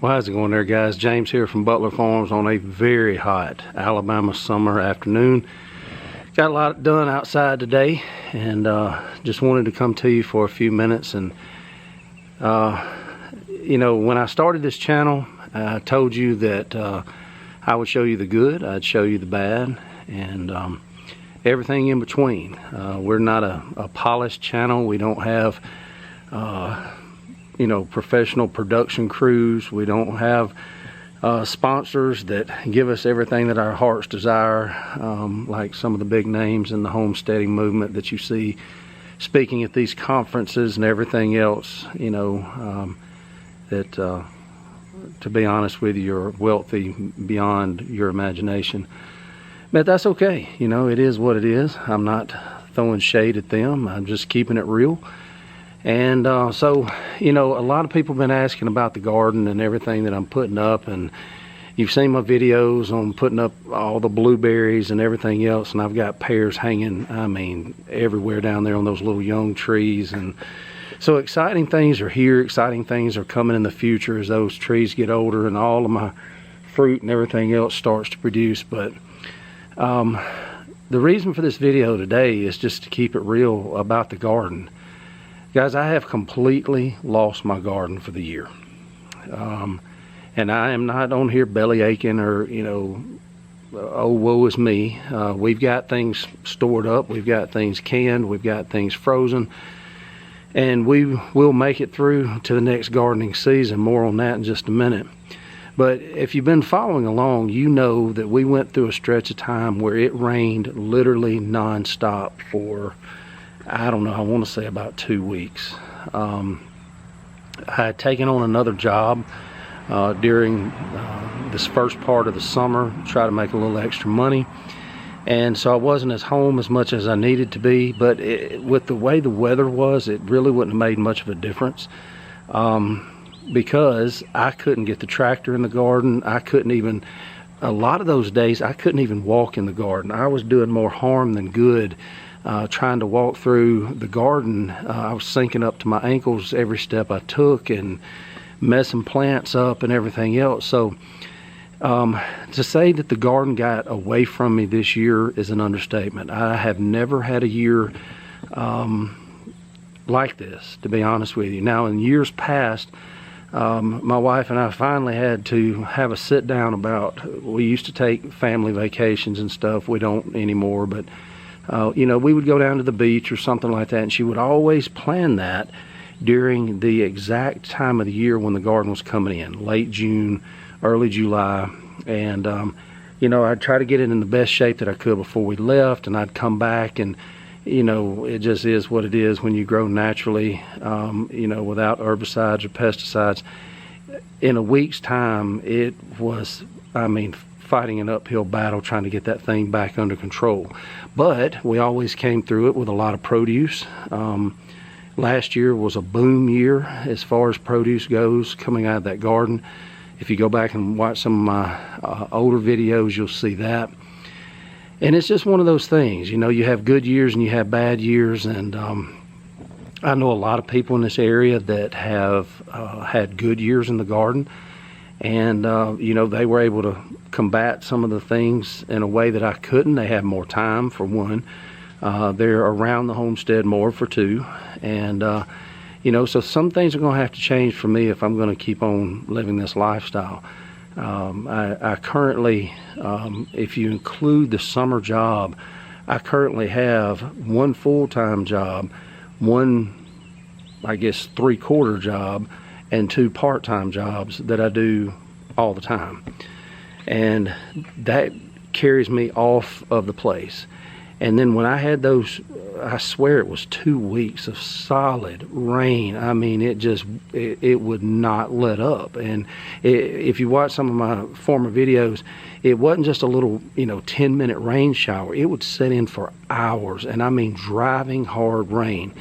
Well, how's it going there, guys? James here from Butler Farms on a very hot Alabama summer afternoon. Got a lot done outside today, and just wanted to come to you for a few minutes. And you know, when I started this channel, I told you that I would show you the good, I'd show you the bad, and everything in between. We're not a polished channel. We don't have you know, professional production crews. We don't have sponsors that give us everything that our hearts desire, like some of the big names in the homesteading movement that you see speaking at these conferences and everything else. You know, that to be honest with you, you're wealthy beyond your imagination. But that's okay. You know, it is what it is. I'm not throwing shade at them. I'm just keeping it real. And so, you know, a lot of people have been asking about the garden and everything that I'm putting up, and you've seen my videos on putting up all the blueberries and everything else, and I've got pears hanging, I mean, everywhere down there on those little young trees. And so exciting things are here, exciting things are coming in the future as those trees get older and all of my fruit and everything else starts to produce. But the reason for this video today is just to keep it real about the garden. Guys, I have completely lost my garden for the year. And I am not on here belly aching or, you know, oh, woe is me. We've got things stored up. We've got things canned. We've got things frozen. And we will make it through to the next gardening season. More on that in just a minute. But if you've been following along, you know that we went through a stretch of time where it rained literally nonstop for, I don't know, I want to say about 2 weeks. I had taken on another job during this first part of the summer, try to make a little extra money. And so I wasn't at home as much as I needed to be, but with the way the weather was, it really wouldn't have made much of a difference. Because I couldn't get the tractor in the garden. I couldn't even, a lot of those days, I couldn't even walk in the garden. I was doing more harm than good. Trying to walk through the garden. I was sinking up to my ankles every step I took and messing plants up and everything else. So to say that the garden got away from me this year is an understatement. I have never had a year like this, to be honest with you. Now, in years past, my wife and I finally had to have a sit down about, we used to take family vacations and stuff. We don't anymore, but you know, we would go down to the beach or something like that, and she would always plan that during the exact time of the year when the garden was coming in, late June, early July. And you know, I'd try to get it in the best shape that I could before we left, and I'd come back, and you know, it just is what it is when you grow naturally, you know, without herbicides or pesticides. In a week's time, it was, I mean, fighting an uphill battle trying to get that thing back under control. But we always came through it with a lot of produce. Last year was a boom year as far as produce goes coming out of that garden. If you go back and watch some of my older videos, you'll see that. And it's just one of those things, you know, you have good years and you have bad years. And I know a lot of people in this area that have had good years in the garden. And you know, they were able to combat some of the things in a way that I couldn't. They have more time, for one. They're around the homestead more, for two. And you know, so some things are going to have to change for me if I'm going to keep on living this lifestyle. I currently, if you include the summer job, I currently have one full-time job, one, I guess, three-quarter job, and two part-time jobs that I do all the time. And that carries me off of the place. And then when I had those, I swear it was 2 weeks of solid rain. I mean, it would not let up. And if you watch some of my former videos, it wasn't just a little, you know, 10-minute rain shower. It would set in for hours, and I mean driving hard rain.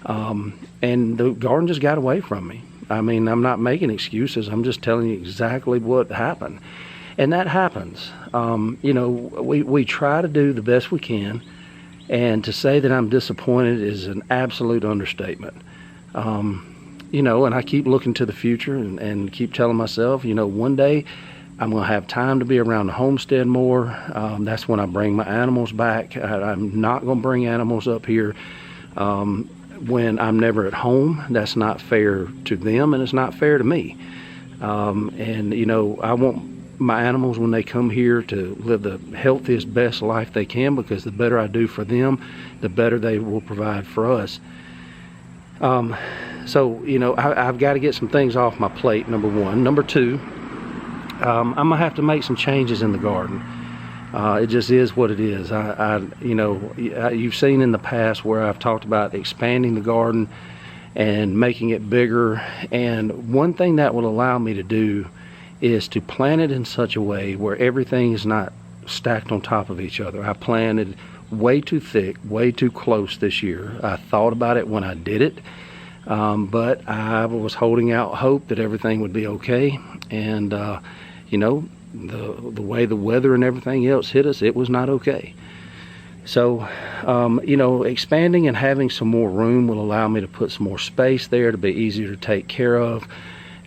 And the garden just got away from me. I mean, I'm not making excuses. I'm just telling you exactly what happened. And that happens. You know, we try to do the best we can, and to say that I'm disappointed is an absolute understatement. you know, and I keep looking to the future and keep telling myself, you know, one day I'm going to have time to be around the homestead more. That's when I bring my animals back. I'm not going to bring animals up here when I'm never at home. That's not fair to them, and it's not fair to me. And, you know, I want my animals, when they come here, to live the healthiest, best life they can, because the better I do for them, the better they will provide for us. So, you know, I've got to get some things off my plate, number one. Number two, I'm gonna have to make some changes in the garden. It just is what it is. You know, you've seen in the past where I've talked about expanding the garden and making it bigger. And one thing that will allow me to do is to plant it in such a way where everything is not stacked on top of each other. I planted way too thick, way too close this year. I thought about it when I did it, but I was holding out hope that everything would be okay. And you know, the way the weather and everything else hit us, it was not okay. So, you know, expanding and having some more room will allow me to put some more space there to be easier to take care of.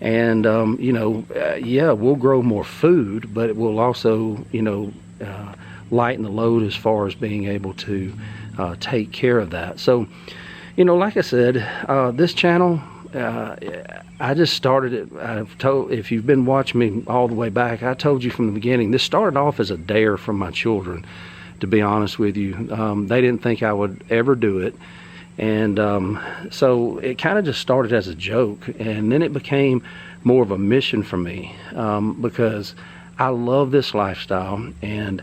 And, you know, yeah, we'll grow more food, but it will also, you know, lighten the load as far as being able to take care of that. So, you know, like I said, this channel, I just started it. If you've been watching me all the way back, I told you from the beginning, this started off as a dare from my children, to be honest with you. They didn't think I would ever do it. And so it kind of just started as a joke, and then it became more of a mission for me, because I love this lifestyle, and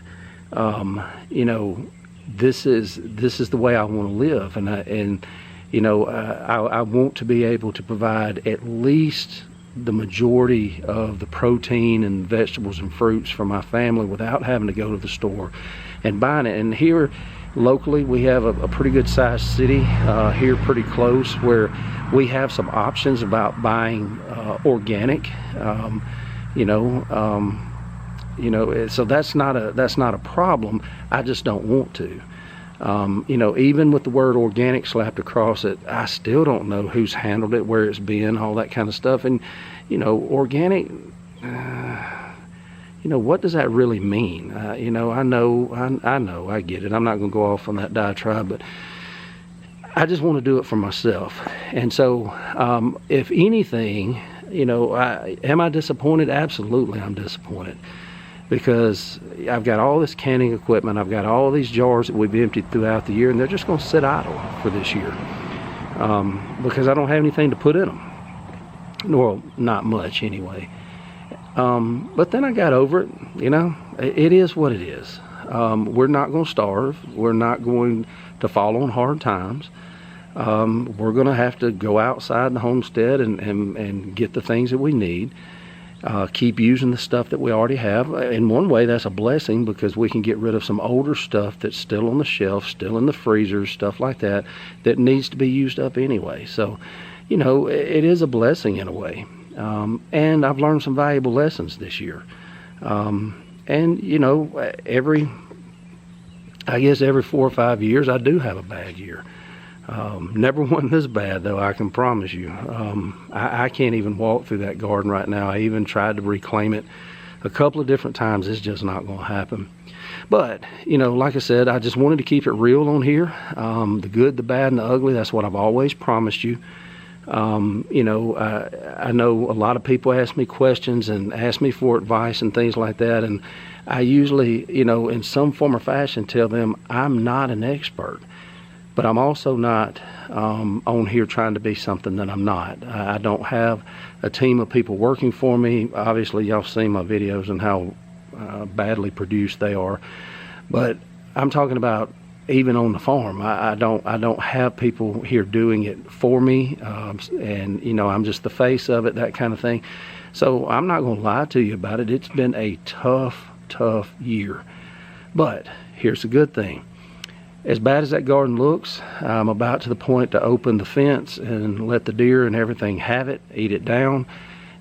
you know, this is the way I want to live, and you know, I want to be able to provide at least the majority of the protein and vegetables and fruits for my family without having to go to the store and buying it. And here locally, we have a pretty good sized city here pretty close, where we have some options about buying organic, you know, so that's not a problem. I just don't want to. You know, even with the word organic slapped across it, I still don't know who's handled it, where it's been, all that kind of stuff. And, you know, organic, you know, what does that really mean? You know, I know, I get it. I'm not going to go off on that diatribe, but I just want to do it for myself. And so, if anything, you know, am I disappointed? Absolutely, I'm disappointed. Because I've got all this canning equipment, I've got all these jars that we've emptied throughout the year, and they're just going to sit idle for this year, because I don't have anything to put in them. Well, not much anyway. But then I got over it. You know, it is what it is. We're not going to starve. We're not going to fall on hard times. We're going to have to go outside the homestead and get the things that we need. Keep using the stuff that we already have. In one way, that's a blessing, because we can get rid of some older stuff that's still on the shelf, still in the freezers, stuff like that, that needs to be used up anyway. So, you know, it is a blessing in a way. And I've learned some valuable lessons this year. And, you know, every 4 or 5 years, I do have a bad year. Never one this bad, though, I can promise you. I can't even walk through that garden right now. I even tried to reclaim it a couple of different times. It's just not going to happen. But, you know, like I said, I just wanted to keep it real on here. The good, the bad, and the ugly, that's what I've always promised you. You know, I know a lot of people ask me questions and ask me for advice and things like that. And I usually, you know, in some form or fashion, tell them I'm not an expert. But I'm also not on here trying to be something that I'm not. I don't have a team of people working for me. Obviously, y'all seen my videos and how badly produced they are. But I'm talking about even on the farm. I don't have people here doing it for me. And, you know, I'm just the face of it, that kind of thing. So I'm not going to lie to you about it. It's been a tough year. But here's the good thing. As bad as that garden looks, I'm about to the point to open the fence and let the deer and everything have it, eat it down,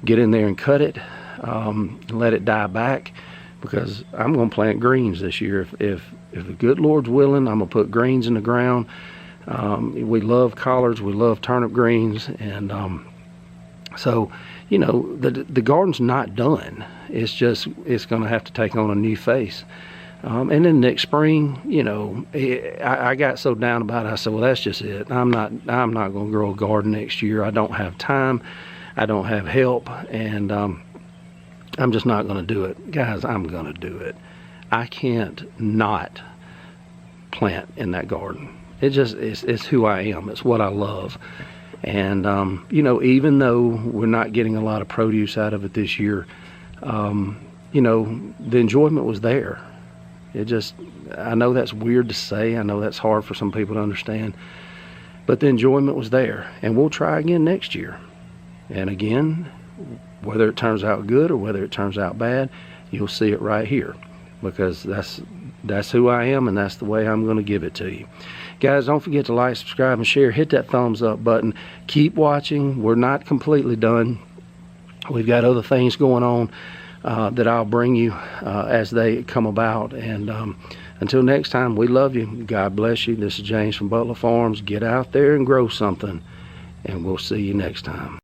get in there and cut it, and let it die back, because I'm going to plant greens this year. If the good Lord's willing, I'm going to put greens in the ground. We love collards, we love turnip greens, and So, the garden's not done. It's going to have to take on a new face. And then next spring, I got so down about it. I said, well, that's just it. I'm not going to grow a garden next year. I don't have time. I don't have help. And I'm just not going to do it. Guys, I'm going to do it. I can't not plant in that garden. It's who I am. It's what I love. And, even though we're not getting a lot of produce out of it this year, the enjoyment was there. I know that's weird to say. I know that's hard for some people to understand. But the enjoyment was there. And we'll try again next year. And again, whether it turns out good or whether it turns out bad, you'll see it right here. Because that's who I am, and that's the way I'm going to give it to you. Guys, don't forget to like, subscribe, and share. Hit that thumbs up button. Keep watching. We're not completely done. We've got other things going on that I'll bring you as they come about. And until next time, we love you. God bless you. This is James from Butler Farms. Get out there and grow something, and we'll see you next time.